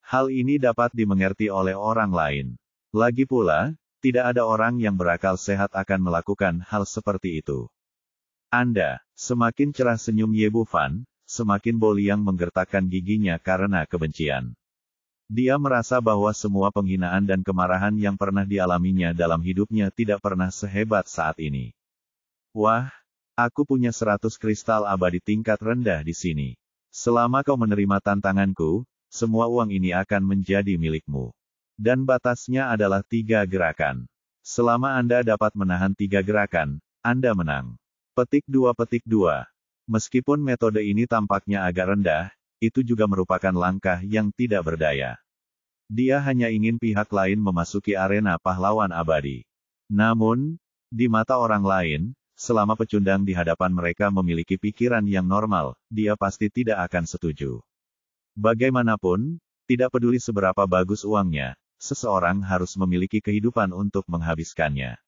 Hal ini dapat dimengerti oleh orang lain. Lagi pula, tidak ada orang yang berakal sehat akan melakukan hal seperti itu. Anda, semakin cerah senyum Ye Bufan, semakin Boliang menggertakkan giginya karena kebencian. Dia merasa bahwa semua penghinaan dan kemarahan yang pernah dialaminya dalam hidupnya tidak pernah sehebat saat ini. Wah! Aku punya 100 kristal abadi tingkat rendah di sini. Selama kau menerima tantanganku, semua uang ini akan menjadi milikmu. Dan batasnya adalah 3 gerakan. Selama Anda dapat menahan 3 gerakan, Anda menang. Petik 2. Meskipun metode ini tampaknya agak rendah, itu juga merupakan langkah yang tidak berdaya. Dia hanya ingin pihak lain memasuki arena pahlawan abadi. Namun, di mata orang lain, selama pecundang di hadapan mereka memiliki pikiran yang normal, dia pasti tidak akan setuju. Bagaimanapun, tidak peduli seberapa bagus uangnya, seseorang harus memiliki kehidupan untuk menghabiskannya.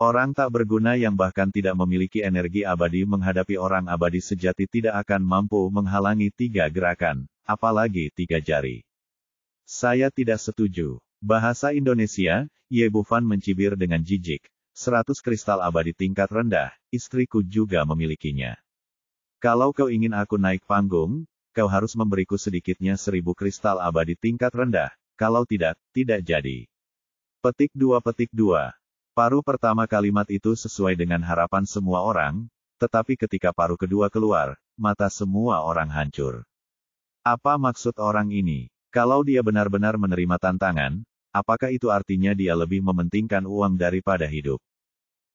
Orang tak berguna yang bahkan tidak memiliki energi abadi menghadapi orang abadi sejati tidak akan mampu menghalangi 3 gerakan, apalagi 3 jari. Saya tidak setuju. Bahasa Indonesia, Ye Bufan mencibir dengan jijik. 100 kristal abadi tingkat rendah, istriku juga memilikinya. Kalau kau ingin aku naik panggung, kau harus memberiku sedikitnya 1000 kristal abadi tingkat rendah, kalau tidak, tidak jadi. Petik 2. Paruh pertama kalimat itu sesuai dengan harapan semua orang, tetapi ketika paruh kedua keluar, mata semua orang hancur. Apa maksud orang ini? Kalau dia benar-benar menerima tantangan, apakah itu artinya dia lebih mementingkan uang daripada hidup?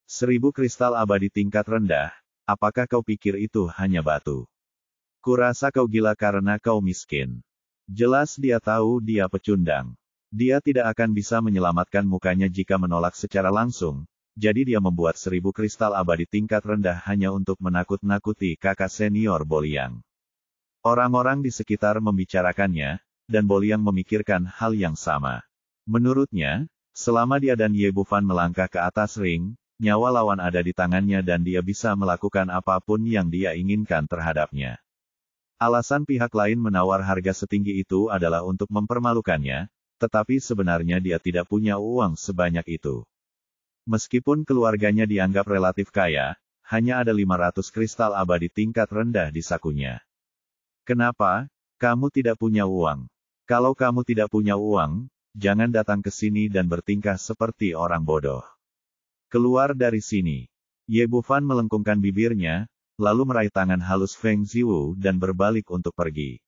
1000 kristal abadi tingkat rendah, apakah kau pikir itu hanya batu? Kurasa kau gila karena kau miskin. Jelas dia tahu dia pecundang. Dia tidak akan bisa menyelamatkan mukanya jika menolak secara langsung, jadi dia membuat 1000 kristal abadi tingkat rendah hanya untuk menakut-nakuti kakak senior Boliang. Orang-orang di sekitar membicarakannya, dan Boliang memikirkan hal yang sama. Menurutnya, selama dia dan Ye Bufan melangkah ke atas ring, nyawa lawan ada di tangannya dan dia bisa melakukan apapun yang dia inginkan terhadapnya. Alasan pihak lain menawar harga setinggi itu adalah untuk mempermalukannya, tetapi sebenarnya dia tidak punya uang sebanyak itu. Meskipun keluarganya dianggap relatif kaya, hanya ada 500 kristal abadi tingkat rendah di sakunya. Kenapa? Kamu tidak punya uang. Kalau kamu tidak punya uang, jangan datang ke sini dan bertingkah seperti orang bodoh. Keluar dari sini. Ye Bufan melengkungkan bibirnya, lalu meraih tangan halus Feng Ziwu dan berbalik untuk pergi.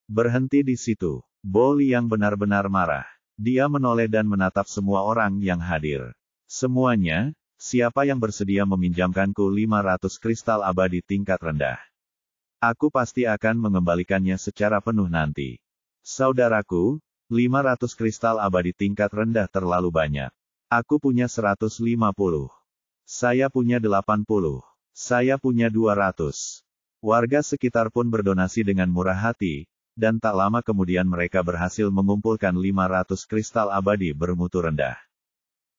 Berhenti di situ. Bo Liang benar-benar marah. Dia menoleh dan menatap semua orang yang hadir. Semuanya, siapa yang bersedia meminjamkanku 500 kristal abadi tingkat rendah? Aku pasti akan mengembalikannya secara penuh nanti. Saudaraku, 500 kristal abadi tingkat rendah terlalu banyak. Aku punya 150. Saya punya 80. Saya punya 200. Warga sekitar pun berdonasi dengan murah hati, dan tak lama kemudian mereka berhasil mengumpulkan 500 kristal abadi bermutu rendah.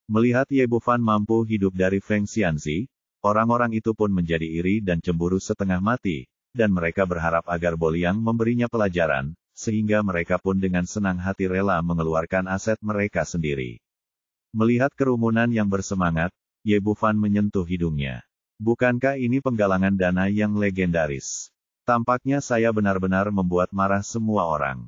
Melihat Ye Bufan mampu hidup dari Feng Xianzi, orang-orang itu pun menjadi iri dan cemburu setengah mati, dan mereka berharap agar Boliang memberinya pelajaran, sehingga mereka pun dengan senang hati rela mengeluarkan aset mereka sendiri. Melihat kerumunan yang bersemangat, Ye Bufan menyentuh hidungnya. Bukankah ini penggalangan dana yang legendaris? Tampaknya saya benar-benar membuat marah semua orang.